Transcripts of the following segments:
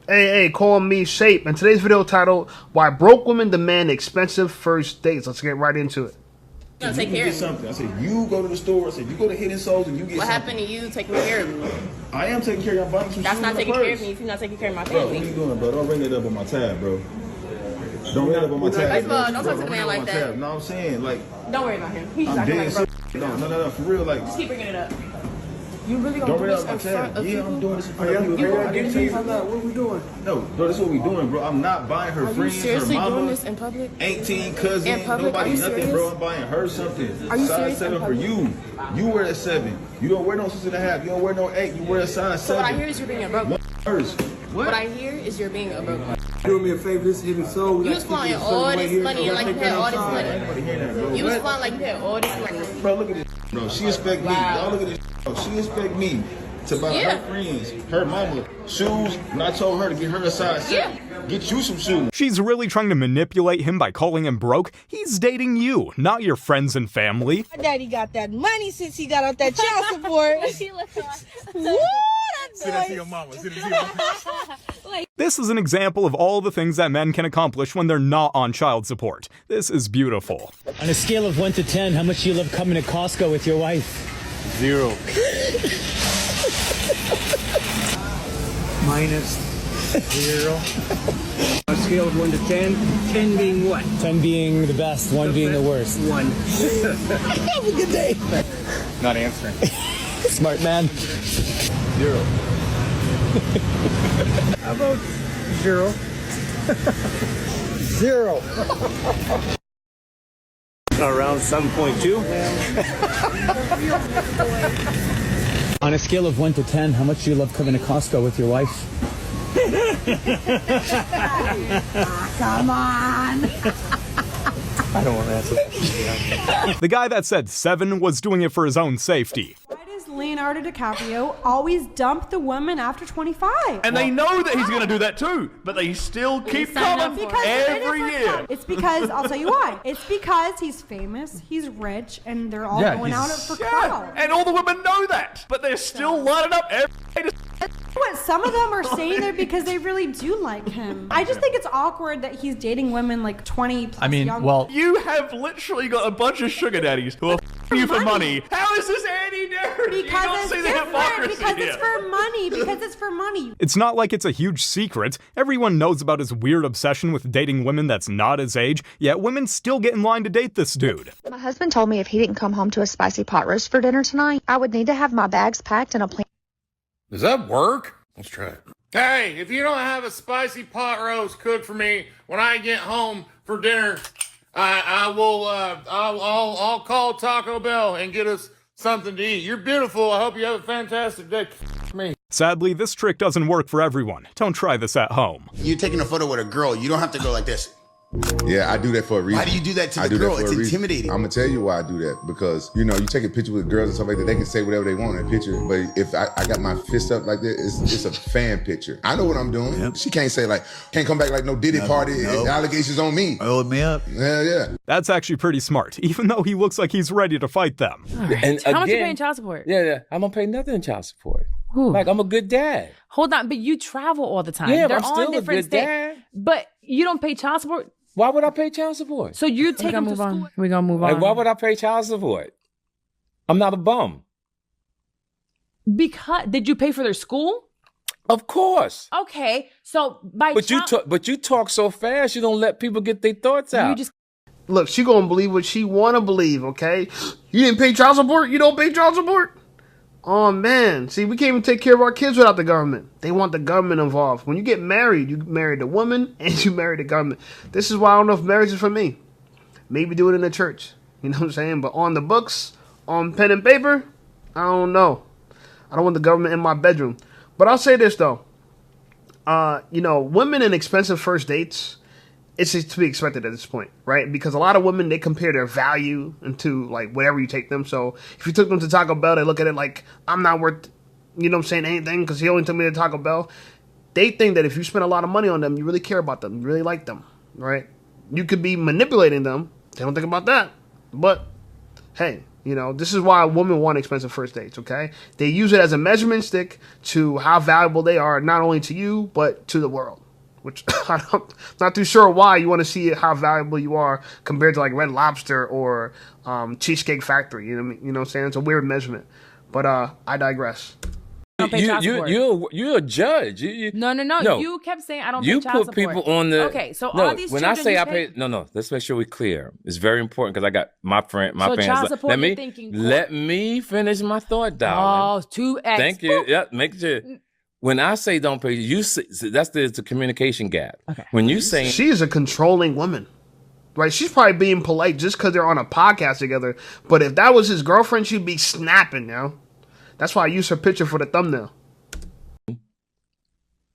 Hey, call me Shape. And today's video titled, Why Broke Women Demand Expensive First Dates. Let's get right into it. No, take care of me. Something. I said, you go to the store. I said, you go to Hidden Souls and you get what something. happened to you taking care of me? I am taking care of you. I'm buying some That's shoes not in taking the care of purse. me if you're not taking care of my Bro, family. what are you doing, bro? Don't bring that up on my tab, bro. Don't bring that up on my tab. First of all, don't talk to the man like that. No, I'm saying, like, Don't worry about him. He's just I'm acting dead like a bro. No, for real, like, Just keep bringing it up. You really don't gonna do bring it this up on in my front tab. of Yeah, people? I'm doing this in front of people. You I didn't tell you. What are we doing? No, bro, this is what we doing, bro. I'm not buying her Are you friends, her seriously mama, doing this in public? 18 cousins, In public? Are nobody, you nothing, serious? bro. I'm buying her something. Are you size serious? 7 for you. You wear a 7. You don't wear no 6.5. You don't wear no 8. You wear a size 7. So what I hear is you're being a broke. First. What I hear is you're being a broke. Do me a favor, this is Hidden Soul. You was flying all this money and like you had all this money. You was flying like you had all this money. Bro, look at this, bro. She expect me. Y'all look at this, bro. She expect me to buy her friends, her mama, shoes, and I told her to get her a size 7. Get you some shoes. She's really trying to manipulate him by calling him broke. He's dating you, not your friends and family. My daddy got that money since he got off that child support. Woo, that's nice. Your mama. Sit to your mama. This is an example of all the things that men can accomplish when they're not on child support. This is beautiful. On a scale of 1 to 10, how much do you love coming to Costco with your wife? 0. Minus 0. On a scale of 1 to 10, 10 being what? 10 being the best, 1 being the worst. 1. Have a good day. Not answering. Smart man. 0. How about 0? 0. Around 7.2. On a scale of 1 to 10, how much do you love coming to Costco with your wife? Come on. I don't want to answer that. The guy that said 7 was doing it for his own safety. Why does Leonardo DiCaprio always dump the woman after 25? And they know that he's going to do that too, but they still keep coming Because every year. It's because, I'll tell you why. It's because he's famous, he's rich, and they're all going out for clout. And all the women know that, but they're still lining up every day to... What, some of them are staying there because they really do like him. I just think it's awkward that he's dating women like 20 plus younger. You have literally got a bunch of sugar daddies who are you for money. How is this any different? You don't see the hypocrisy because here. it's for money. Because it's for money. It's not like it's a huge secret. Everyone knows about his weird obsession with dating women that's not his age, yet women still get in line to date this dude. My husband told me if he didn't come home to a spicy pot roast for dinner tonight, I would need to have my bags packed and a plan. Does that work? Let's try it. Hey, if you don't have a spicy pot roast cooked for me when I get home for dinner, I'll call Taco Bell and get us something to eat. You're beautiful. I hope you have a fantastic day. Me. Sadly, this trick doesn't work for everyone. Don't try this at home. You're taking a photo with a girl. You don't have to go like this. Yeah, I do that for a reason. Why do you do that to the girl? It's intimidating. I'm gonna tell you why I do that, because you take a picture with girls and stuff like that. They can say whatever they want in a picture, but if I got my fist up like that, it's a fan picture. I know what I'm doing. Yep. She can't say can't come back like no Diddy party. Allegations on me. Hold me up. Yeah. That's actually pretty smart, even though he looks like he's ready to fight them. Right. And how much are you paying child support? Yeah, I'm gonna pay nothing in child support. Ooh. Like, I'm a good dad. Hold on, but you travel all the time. Yeah, They're but I'm still on different a good dad. But you don't pay child support? Why would I pay child support? So you're taking them to school? We're gonna move on. Like, why would I pay child support? I'm not a bum. Because did you pay for their school? Of course. Okay, so but you talk so fast, you don't let people get their thoughts out. Look, she gonna believe what she wanna believe, okay? You didn't pay child support? You don't pay child support? Oh man, see, we can't even take care of our kids without the government. They want the government involved. When you get married, you marry the woman and you marry the government. This is why I don't know if marriage is for me. Maybe do it in the church. You know what I'm saying? But on the books, on pen and paper, I don't know. I don't want the government in my bedroom. But I'll say this though. Women in expensive first dates, it's to be expected at this point, right? Because a lot of women, they compare their value into like whatever you take them. So if you took them to Taco Bell, they look at it like, I'm not worth, anything because he only took me to Taco Bell. They think that if you spend a lot of money on them, you really care about them, you really like them, right? You could be manipulating them. They don't think about that. But hey, You know, this is why women want expensive first dates, okay? They use it as a measurement stick to how valuable they are, not only to you, but to the world. Which I'm not too sure why you want to see how valuable you are compared to like Red Lobster or Cheesecake Factory. You know what I'm saying? It's a weird measurement. But I digress. You're a judge. No. You kept saying I don't pay You child put support. people on the. Okay, so no, all these when children I say you I pay, no. Let's make sure we're clear. It's very important because I got my fans. child support, Let me you're thinking let me finish my thought, darling. Oh, 2x. Thank you. Yeah, make sure. When I say don't pay, you say, that's the communication gap. Okay. When you say she's a controlling woman, right? She's probably being polite just because they're on a podcast together. But if that was his girlfriend, she'd be snapping now. That's why I use her picture for the thumbnail.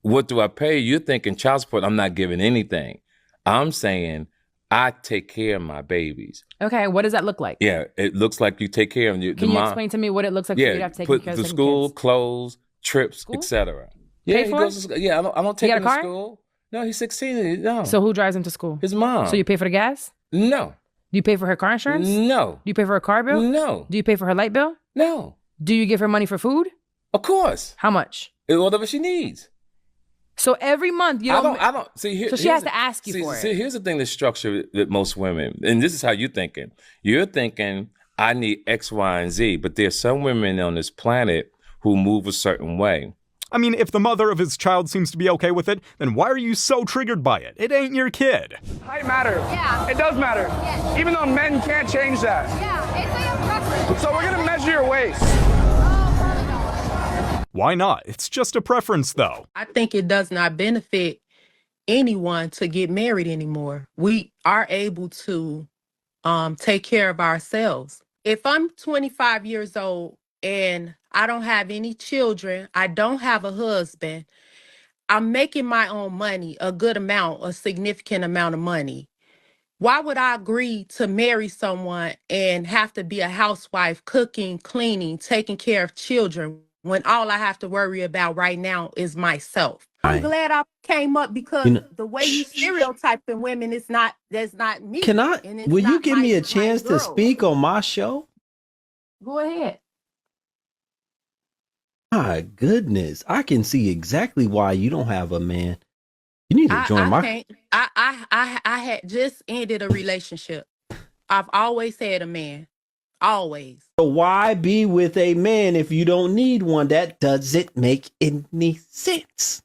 What do I pay? You're thinking child support. I'm not giving anything. I'm saying I take care of my babies. Okay, what does that look like? Yeah, it looks like you take care of them. Can you explain to me what it looks like for you to have taken care of the school, kids? clothes, trips, etc. Yeah, Pay he for goes it? to school. Yeah, I don't take He got him a car? to school. No, he's 16. No. So who drives him to school? His mom. So you pay for the gas? No. Do you pay for her car insurance? No. Do you pay for her car bill? No. Do you pay for her light bill? No. Do you give her money for food? Of course. How much? Whatever she needs. So every month you don't. I don't see. So she has to ask you for it. See, here's the thing: the structure with most women, and this is how you're thinking. You're thinking, I need X, Y, and Z, but there's some women on this planet who move a certain way. I mean, if the mother of his child seems to be okay with it, then why are you so triggered by it? It ain't your kid. Height matters. Yeah. It does matter. Yes. Even though men can't change that. Yeah, it's like a preference. So we're gonna measure your waist. Why not? It's just a preference, though. I think it does not benefit anyone to get married anymore. We are able to take care of ourselves. If I'm 25 years old and I don't have any children, I don't have a husband, I'm making my own money, a good amount, a significant amount of money. Why would I agree to marry someone and have to be a housewife, cooking, cleaning, taking care of children, when all I have to worry about right now is myself? I'm glad I came up because the way you stereotyping women is that's not me. Will you give me a chance to speak on my show? Go ahead. My goodness, I can see exactly why you don't have a man. You need to join my. I had just ended a relationship. I've always had a man. Always. So why be with a man if you don't need one? That doesn't make any sense.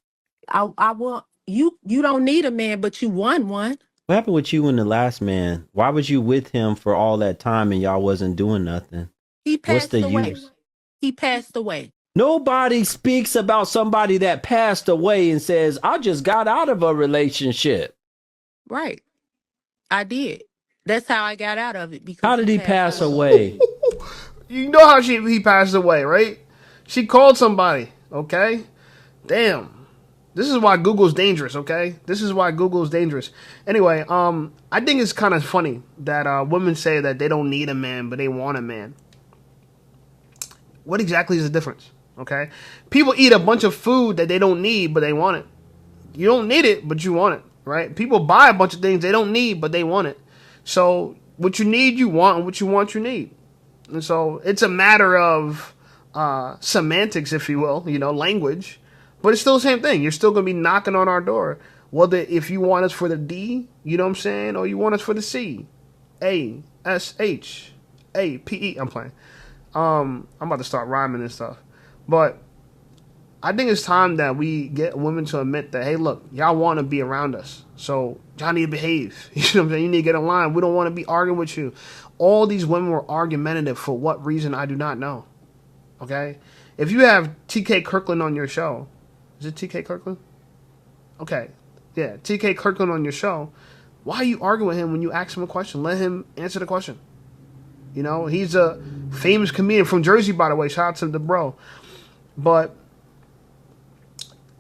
I want you don't need a man, but you want one. What happened with you and the last man? Why was you with him for all that time and y'all wasn't doing nothing? He passed away. Use? He passed away. Nobody speaks about somebody that passed away and says, I just got out of a relationship. Right. I did. That's how I got out of it. Because how did he pass away? You know how he passed away, right? She called somebody, okay? Damn. This is why Google's dangerous, okay? This is why Google's dangerous. Anyway, I think it's kind of funny that women say that they don't need a man, but they want a man. What exactly is the difference, okay? People eat a bunch of food that they don't need, but they want it. You don't need it, but you want it, right? People buy a bunch of things they don't need, but they want it. So what you need, you want, and what you want, you need. And so it's a matter of semantics, if you will, language. But it's still the same thing. You're still going to be knocking on our door. Whether if you want us for the D, you know what I'm saying, or you want us for the C. A-S-H-A-P-E. I'm playing. I'm about to start rhyming and stuff. But I think it's time that we get women to admit that, hey, look, y'all want to be around us. So y'all need to behave. You know what I'm saying? You need to get in line. We don't want to be arguing with you. All these women were argumentative for what reason I do not know. Okay? If you have TK Kirkland on your show, is it TK Kirkland? Okay. Yeah, TK Kirkland on your show. Why are you arguing with him when you ask him a question? Let him answer the question. He's a famous comedian from Jersey, by the way. Shout out to the bro. But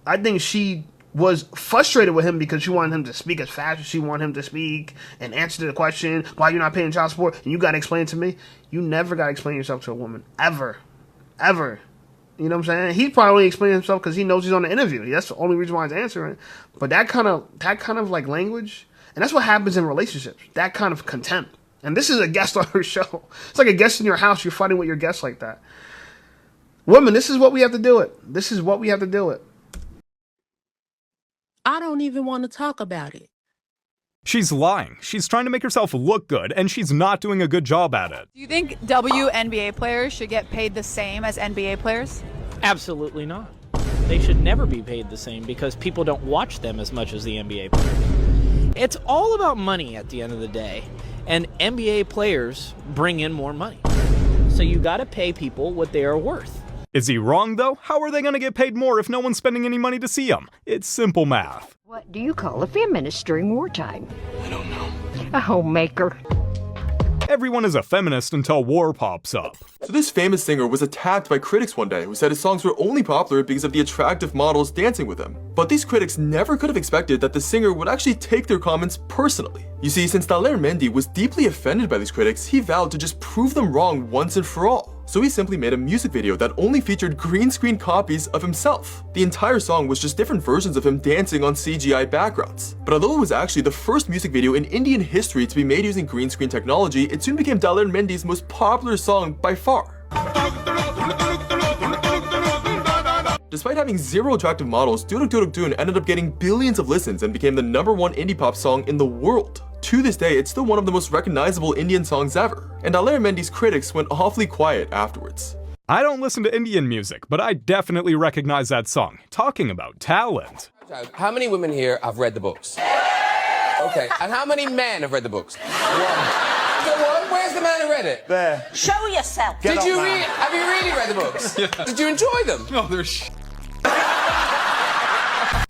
I think she was frustrated with him because she wanted him to speak as fast as she wanted him to speak and answer the question, why you're not paying child support, and you got to explain it to me. You never got to explain yourself to a woman. Ever. Ever. You know what I'm saying? He's probably explaining himself because he knows he's on the interview. That's the only reason why he's answering. But that kind of like language, and that's what happens in relationships. That kind of contempt. And this is a guest on her show. It's like a guest in your house. You're fighting with your guests like that. Women, this is what we have to do it. This is what we have to do it. I don't even want to talk about it. She's lying. She's trying to make herself look good, and she's not doing a good job at it. Do you think WNBA players should get paid the same as NBA players? Absolutely not. They should never be paid the same because people don't watch them as much as the NBA players. It's all about money at the end of the day, and NBA players bring in more money. So you gotta pay people what they are worth. Is he wrong, though? How are they going to get paid more if no one's spending any money to see them? It's simple math. What do you call a feminist during wartime? I don't know. A homemaker. Everyone is a feminist until war pops up. So this famous singer was attacked by critics one day who said his songs were only popular because of the attractive models dancing with him. But these critics never could have expected that the singer would actually take their comments personally. You see, since Mendy was deeply offended by these critics, he vowed to just prove them wrong once and for all. So he simply made a music video that only featured green screen copies of himself. The entire song was just different versions of him dancing on CGI backgrounds. But although it was actually the first music video in Indian history to be made using green screen technology, it soon became Mendy's most popular song by far. Despite having zero attractive models, Duduk Duduk Dun ended up getting billions of listens and became the #1 indie pop song in the world. To this day, it's still one of the most recognizable Indian songs ever, and Mendy's critics went awfully quiet afterwards. I don't listen to Indian music, but I definitely recognize that song. Talking about talent. How many women here have read the books? Okay, and how many men have read the books? One. Where's the man who read it? There. Show yourself. Have you really read the books? Yeah. Did you enjoy them? No, they're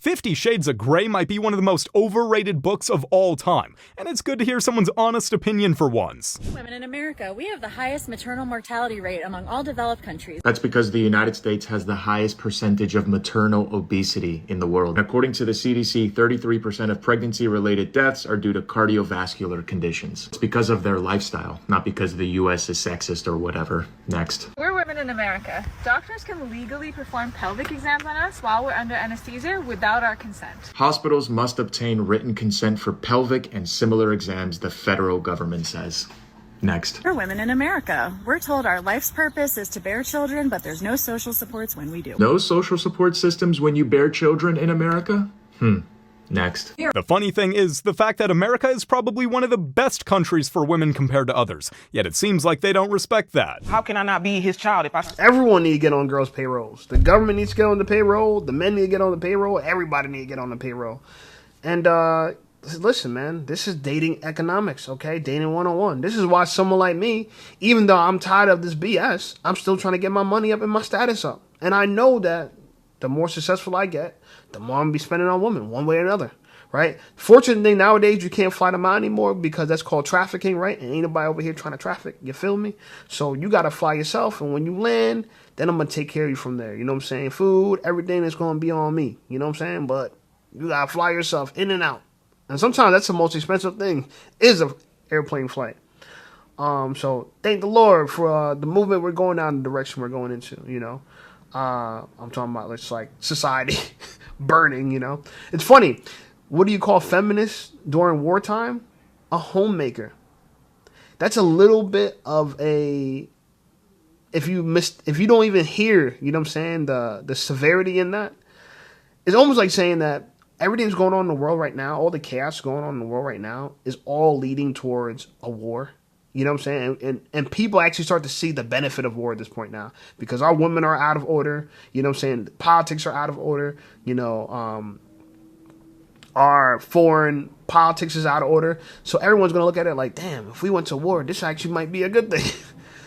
50 Shades of Grey might be one of the most overrated books of all time, and it's good to hear someone's honest opinion for once. Women in America, we have the highest maternal mortality rate among all developed countries. That's because the United States has the highest percentage of maternal obesity in the world. According to the CDC, 33% of pregnancy-related deaths are due to cardiovascular conditions. It's because of their lifestyle, not because the US is sexist or whatever. Next. We're women in America. Doctors can legally perform pelvic exams on us while we're under anesthesia without our consent. Hospitals must obtain written consent for pelvic and similar exams, the federal government says. Next. We're women in America. We're told our life's purpose is to bear children, but there's no social supports when we do. No social support systems when you bear children in America? Next. The funny thing is the fact that America is probably one of the best countries for women compared to others, yet it seems like they don't respect that. How can I not be his child if I... Everyone needs to get on girls' payrolls. The government needs to get on the payroll. The men need to get on the payroll. Everybody needs to get on the payroll. And listen, man, this is dating economics, okay? Dating 101. This is why someone like me, even though I'm tired of this BS, I'm still trying to get my money up and my status up. And I know that the more successful I get, the more I'm going to be spending on women, one way or another, right? Fortunate thing, nowadays, you can't fly them out anymore because that's called trafficking, right? And ain't nobody over here trying to traffic, you feel me? So you got to fly yourself, and when you land, then I'm going to take care of you from there, you know what I'm saying? Food, everything is going to be on me, you know what I'm saying? But you got to fly yourself in and out. And sometimes that's the most expensive thing, is an airplane flight. So thank the Lord for the movement we're going down, the direction we're going into, you know? I'm talking about it's like society burning, you know. It's funny. What do you call feminists during wartime? A homemaker. That's a little bit of a if you don't even hear, you know what I'm saying, the severity in that. It's almost like saying that everything's going on in the world right now, all the chaos going on in the world right now is all leading towards a war. You know what I'm saying? And people actually start to see the benefit of war at this point now because our women are out of order. You know what I'm saying? Politics are out of order. You know, our foreign politics is out of order. So everyone's going to look at it like, damn, if we went to war, this actually might be a good thing.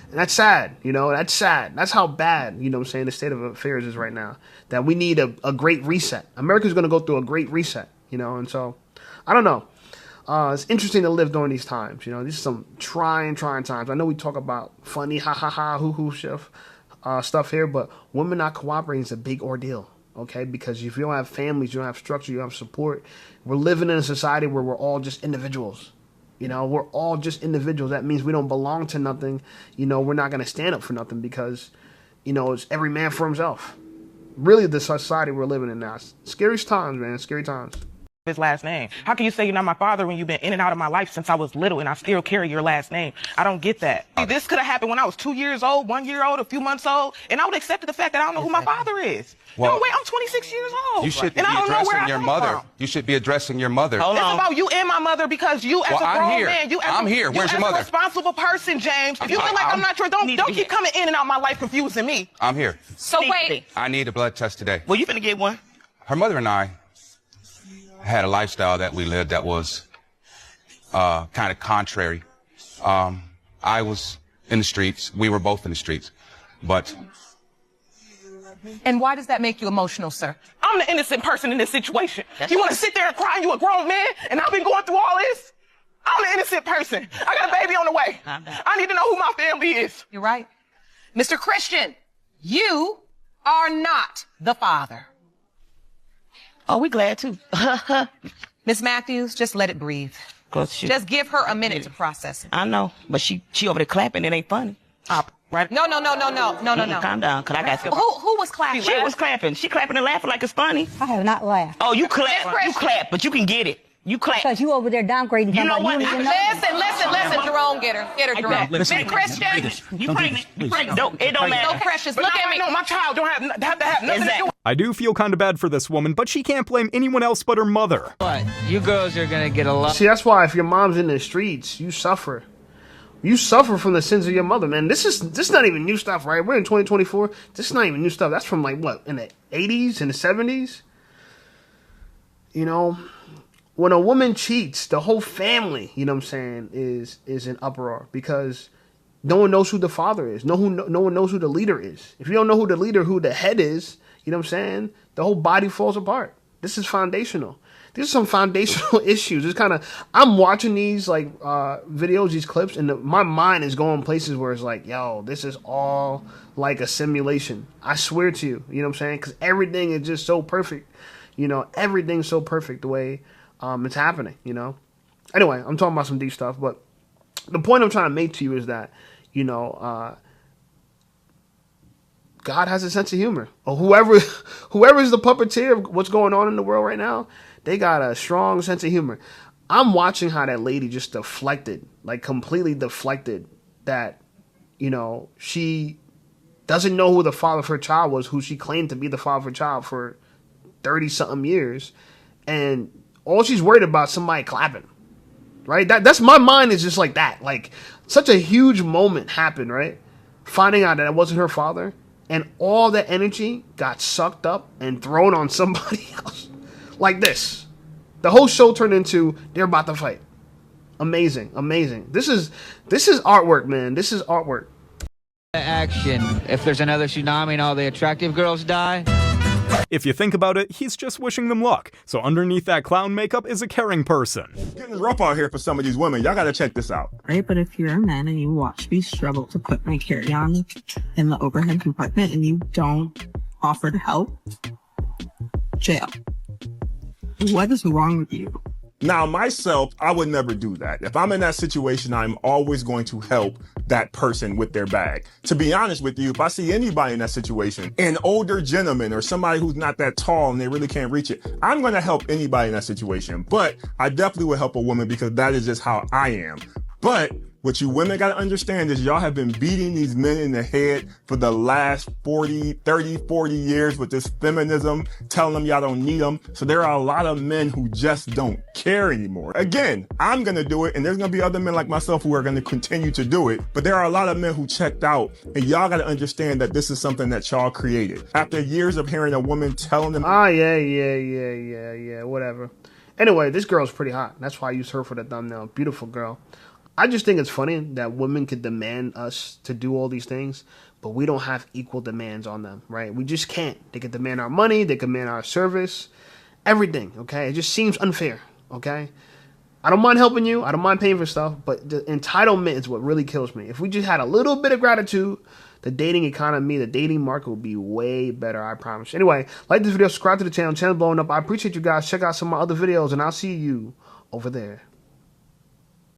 And that's sad. You know, that's sad. That's how bad, you know what I'm saying, the state of affairs is right now. That we need a great reset. America's going to go through a great reset, you know. And so, I don't know. It's interesting to live during these times. You know, these are some trying times. I know we talk about funny, hoo-hoo stuff here, but women not cooperating is a big ordeal, okay? Because if you don't have families, you don't have structure, you don't have support. We're living in a society where we're all just individuals. You know, we're all just individuals. That means we don't belong to nothing. You know, we're not going to stand up for nothing because, you know, it's every man for himself. Really, the society we're living in now. Scary times, man. Scary times. his last name. How can you say you're not my father when you've been in and out of my life since I was little and I still carry your last name? I don't get that. This could have happened when I was 2 years old, 1 year old, a few months old, and I would accept the fact that I don't know who my father is. Well, no, wait, I'm 26 years old. You should be and I don't know where addressing I your come mother. from. You should be addressing your mother. It's about you and my mother because you as Well, a I'm grown here. man, you as I'm here. Where's you your as mother? a responsible person, James. If you feel like I'm not your, don't keep coming in and out my life confusing me. I'm here. So wait. I need a blood test today. Well, you finna get one. Her mother and I had a lifestyle that we lived that was kind of contrary. I was in the streets. We were both in the streets. But And why does that make you emotional, sir? I'm the innocent person in this situation. You want to sit there and cry and you a grown man and I've been going through all this? I'm the innocent person. I got a baby on the way. I need to know who my family is. You're right. Mr. Christian, you are not the father. Oh, we glad too. Miss Matthews, just let it breathe. Just give her a minute to process it. I know, but she over there clapping. It ain't funny. Right? No. Calm down, cause I got some. Who was clapping? She was clapping. She clapping and laughing like it's funny. I have not laughed. Oh, you clap, but you can get it. You clap. Because you over there downgrading. You know what? Listen, Jerome, get her, Jerome. Miss Christian, You pregnant. It don't matter. so precious. But Look now at I me. know my child don't have to have nothing to do. I do feel kind of bad for this woman, but she can't blame anyone else but her mother. But you girls are gonna get a lot. See, that's why if your mom's in the streets, you suffer. You suffer from the sins of your mother, man. This is not even new stuff, right? We're in 2024. This is not even new stuff. That's from like what, in the 80s and the 70s? You know, when a woman cheats, the whole family, you know what I'm saying, is in uproar because no one knows who the father is. No one knows who the leader is. If you don't know who the leader, who the head is, you know what I'm saying, the whole body falls apart. This is foundational. These are some foundational issues. It's kind of, I'm watching these like videos, these clips, and my mind is going places where it's like, yo, this is all like a simulation. I swear to you, you know what I'm saying? Because everything is just so perfect. You know, everything's so perfect the way it's happening, you know? Anyway, I'm talking about some deep stuff, but the point I'm trying to make to you is that, you know, God has a sense of humor. Or whoever's the puppeteer of what's going on in the world right now, they got a strong sense of humor. I'm watching how that lady just deflected, like completely deflected that, you know, she doesn't know who the father of her child was, who she claimed to be the father of her child for 30-something years. And all she's worried about is somebody clapping, right? That's my mind is just like that. Like such a huge moment happened, right? Finding out that it wasn't her father. And all that energy got sucked up and thrown on somebody else. Like this. The whole show turned into they're about to fight. Amazing. Amazing. This is artwork, man. This is artwork. Action. If there's another tsunami and all the attractive girls die. If you think about it, he's just wishing them luck. So underneath that clown makeup is a caring person. It's getting rough out here for some of these women. Y'all gotta check this out. Right, but if you're a man and you watch me struggle to put my carry-on in the overhead compartment and you don't offer to help, jail. What is wrong with you? Now, myself, I would never do that. If I'm in that situation, I'm always going to help that person with their bag. To be honest with you, if I see anybody in that situation, an older gentleman or somebody who's not that tall and they really can't reach it, I'm going to help anybody in that situation. But I definitely would help a woman because that is just how I am. But what you women got to understand is y'all have been beating these men in the head for the last 40 years with this feminism, telling them y'all don't need them. So there are a lot of men who just don't care anymore. Again, I'm going to do it, and there's going to be other men like myself who are going to continue to do it. But there are a lot of men who checked out, and y'all got to understand that this is something that y'all created. After years of hearing a woman telling them... Yeah, whatever. Anyway, this girl's pretty hot. That's why I used her for the thumbnail. Beautiful girl. I just think it's funny that women could demand us to do all these things, but we don't have equal demands on them, right? We just can't. They can demand our money, they can demand our service, everything, okay? It just seems unfair, okay? I don't mind helping you, I don't mind paying for stuff, but the entitlement is what really kills me. If we just had a little bit of gratitude, the dating economy, the dating market would be way better, I promise. Anyway, like this video, subscribe to the channel, channel blowing up. I appreciate you guys. Check out some of my other videos, and I'll see you over there.